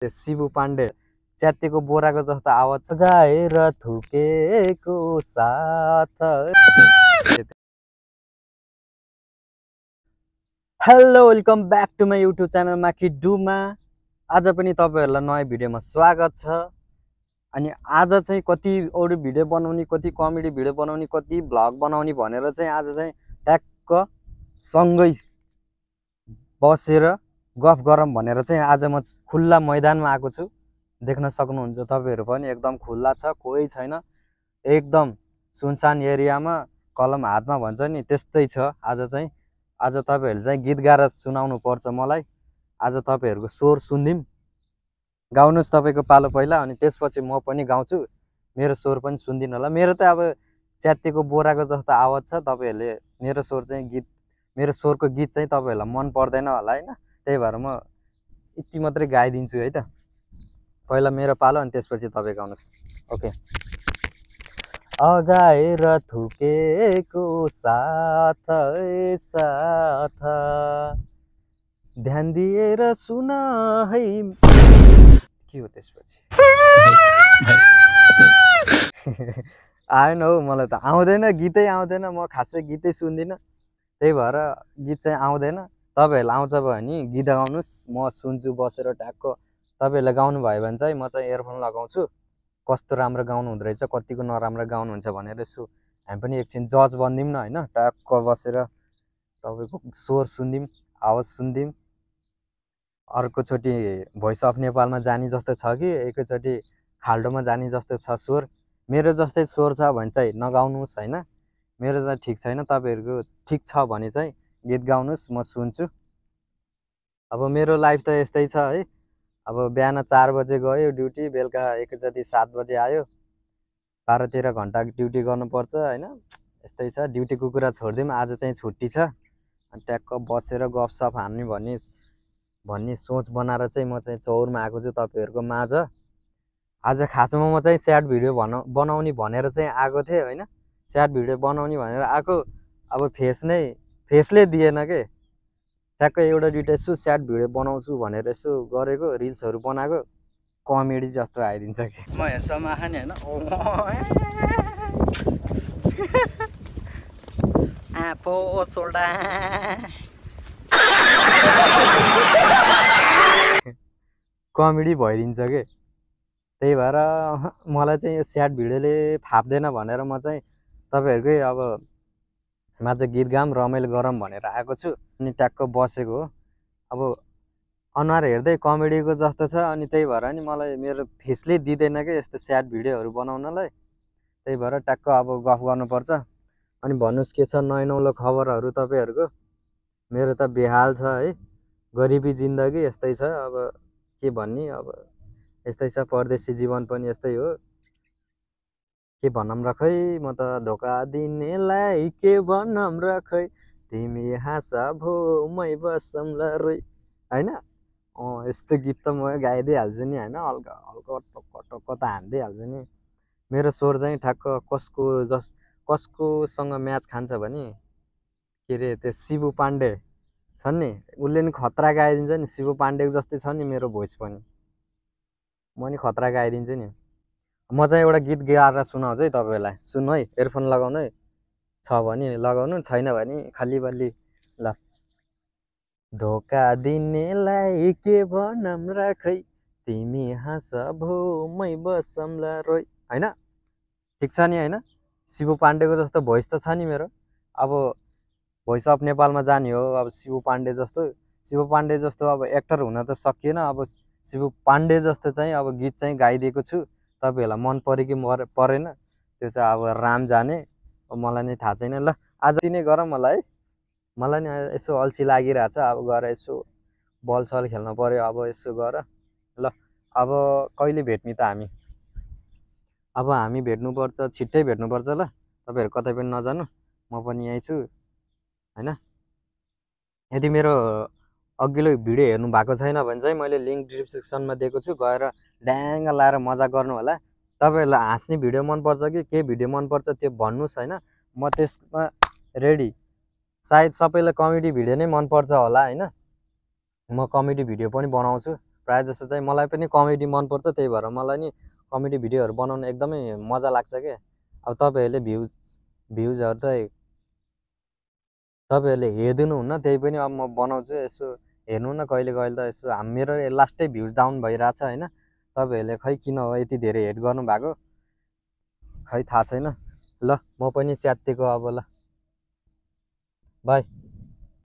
त्यो शिबु पाण्डे च्यातेको बोराको जस्तो आवाज छ गाएर थुकेको साथ। Hello welcome back to my YouTube channel माखी डुमा। आज पनि तपाईँहरूलाई नयाँ भिडियोमा स्वागत छ। अनि आज चाहिँ कति अरू भिडियो बनाउने, कति कमेडी भिडियो बनाउने, कति भ्लग बनाउने भनेर चाहिँ आज चाहिँ ट्याक्क सँगै बसेर गफ गरौँ भनेर चाहिँ आज म खुल्ला मैदानमा आएको छु। देख्न सक्नुहुन्छ तपाईँहरू पनि एकदम खुल्ला छ, कोही छैन, एकदम सुनसान एरियामा कलम हातमा भन्छ नि त्यस्तै छ। आज तपाईँहरूले चाहिँ गीत गाएर सुनाउनु पर्छ मलाई। आज तपाईँहरूको स्वर सुनिदिउँ। गाउनुहोस् तपाईँको पालो पहिला, अनि त्यसपछि म पनि गाउँछु। मेरो स्वर पनि सुनिदिनु होला। मेरो त अब च्यातेको बोराको जस्तो आवाज छ। तपाईँहरूले मेरो स्वरको गीत चाहिँ तपाईँहरूलाई मन पर्दैन होला होइन, त्यही भएर म यति मात्रै गाइदिन्छु है त। पहिला मेरो पालो अनि त्यसपछि तपाईँ गाउनुहोस्। ओके। अगाएर थुकेको साथ साथ ध्यान दिएर सुन है। के हो त्यसपछि? आएन हौ, मलाई त आउँदैन, गीतै आउँदैन। म खासै गीतै सुन्दिनँ, त्यही भएर गीत चाहिँ आउँदैन। तपाईँहरूलाई आउँछ भने गीत गाउनुहोस्, म सुन्छु बसेर ट्याक्क। तपाईँहरूले गाउनु भयो भने चाहिँ म चाहिँ इयरफोन लगाउँछु। कस्तो राम्रो गाउनु हुँदो रहेछ, कतिको नराम्रो गाउनुहुन्छ भनेर यसो हामी पनि एकछिन जज बनिदिउँ न होइन। ट्याक्क बसेर तपाईँको स्वर सुनिदिउँ, आवाज सुनिदिउँ। अर्कोचोटि भोइस अफ नेपालमा जाने जस्तो छ कि एकैचोटि खाल्डोमा जाने जस्तो छ स्वर। मेरो जस्तै स्वर छ भने चाहिँ नगाउनुहोस् होइन। मेरो चाहिँ ठिक छैन, तपाईँहरूको ठिक छ भने चाहिँ गीत गाउनुहोस्, म सुन्छु। अब मेरो लाइफ त यस्तै छ है। अब बिहान 4 बजे गयो ड्युटी, बेलुका एकैचोटि 7 बजे आयो। 12-13 घन्टा ड्युटी गर्नुपर्छ होइन, यस्तै छ। ड्युटीको कुरा छोडिदिउँ, आज चाहिँ छुट्टी छ। अनि ट्याक्क बसेर गफसफ हान्ने भन्ने सोच बनाएर चाहिँ म चाहिँ चौरमा आएको छु तपाईँहरूको माझ। आज खासमा म चाहिँ स्याड भिडियो बनाउने भनेर चाहिँ आएको थिएँ होइन। स्याड भिडियो बनाउने भनेर आएको, अब फेसले दिएन के। ट्याक्कै एउटा दुइटा यसो स्याड भिडियो बनाउँछु भनेर यसो गरेको, रिल्सहरू बनाएको, कमेडी जस्तो आइदिन्छ कि। म हेर्छम आँखा नि होइन, आँपो सोल्डा कमेडी भइदिन्छ के। त्यही भएर मलाई चाहिँ यो स्याड भिडियोले फाप्दैन भनेर म चाहिँ तपाईँहरूकै अब माझ गीत गाऊँ, रमाइलो गरौँ भनेर आएको छु। अनि ट्याक्क बसेको हो। अब अनुहार हेर्दै कमेडीको जस्तो छ, अनि त्यही भएर नि मलाई मेरो फेसले दिँदैन कि यस्तो स्याड भिडियोहरू बनाउनलाई। त्यही भएर ट्याक्क अब गफ गर्नुपर्छ। अनि भन्नुहोस् के छ नयाँ नौलो खबरहरू तपाईँहरूको? मेरो त बेहाल छ है, गरिबी जिन्दगी यस्तै छ। अब के भन्ने, अब यस्तै छ। परदेशी जीवन पनि यस्तै हो। के भनौँ र खै, म त धोका दिनेलाई के भनौँ र खै, तिमी हाँसा भो मै बसौँला रोइ होइन। यस्तो गीत त म गाइदिइहाल्छु नि होइन, हल्का हल्का टक्क टक्क त हान्दिहाल्छु नि। मेरो स्वर चाहिँ ठ्याक्क कसकोसँग म्याच खान्छ भने के अरे त्यो शिबु पाण्डे छन् नि, उसले नि खतरा गाइदिन्छ नि। शिबु पाण्डेको जस्तै छ नि मेरो भोइस पनि, म नि खतरा गाइदिन्छु नि। म चाहिँ एउटा गीत गाएर सुनाउँछु है तपाईँहरूलाई, सुन्नु है। इयरफोन लगाउनु है, छ भने लगाउनु, छैन भने खाली बल्ली। ल। धोका दिनेलाई के भनौँ र खै, तिमी हाँस भो मै बसौँला रोइ होइन। ठिक छ नि होइन। शिबु पाण्डेको जस्तो भोइस त छ नि मेरो। अब भोइस अफ नेपालमा जाने हो, अब शिबु पाण्डे जस्तो अब एक्टर हुन त सकिएन। अब शिबु पाण्डे जस्तो चाहिँ अब गीत चाहिँ गाइदिएको छु। तपाईँहरूलाई मन पऱ्यो कि परेन त्यो चाहिँ अब राम जाने, मलाई नै थाहा छैन। ल, आज नै गरौँ मलाई है। मलाई नि यसो अल्छी लागिरहेछ। अब गएर यसो बल सल खेल्नु पऱ्यो, अब यसो गर। ल, अब कहिले भेट्ने त हामी? अब हामी भेट्नुपर्छ, छिट्टै भेट्नुपर्छ। ल, तपाईँहरू कतै पनि नजानु, म पनि यहीँ छु होइन। यदि मेरो अघिल्लो भिडियो हेर्नु भएको छैन भने चाहिँ मैले लिङ्क डिस्क्रिप्सनमा दिएको छु, गएर ड्याङ्ग लाएर मजा गर्नु होला। तपाईँहरूलाई हाँस्ने भिडियो मनपर्छ कि के भिडियो मनपर्छ त्यो भन्नुहोस् होइन, म त्यसमा रेडी। सायद सबैलाई कमेडी भिडियो नै मनपर्छ होला होइन। म कमेडी भिडियो पनि बनाउँछु प्रायः जस्तो चाहिँ मलाई पनि कमेडी मनपर्छ, त्यही भएर मलाई नि कमेडी भिडियोहरू बनाउन एकदमै मजा लाग्छ के। अब तपाईँहरूले भ्युजहरू त तपाईँहरूले हेरिदिनुहुन्न, त्यही पनि अब म बनाउँछु, यसो हेर्नु न कहिले कहिले त यसो मेरो लास्टै भ्युज डाउन भइरहेछ होइन। तपाईँहरूले खै किन हो यति धेरै हेट गर्नुभएको खै थाहा छैन। ल म पनि च्यात्तिएको अब, ल बाई।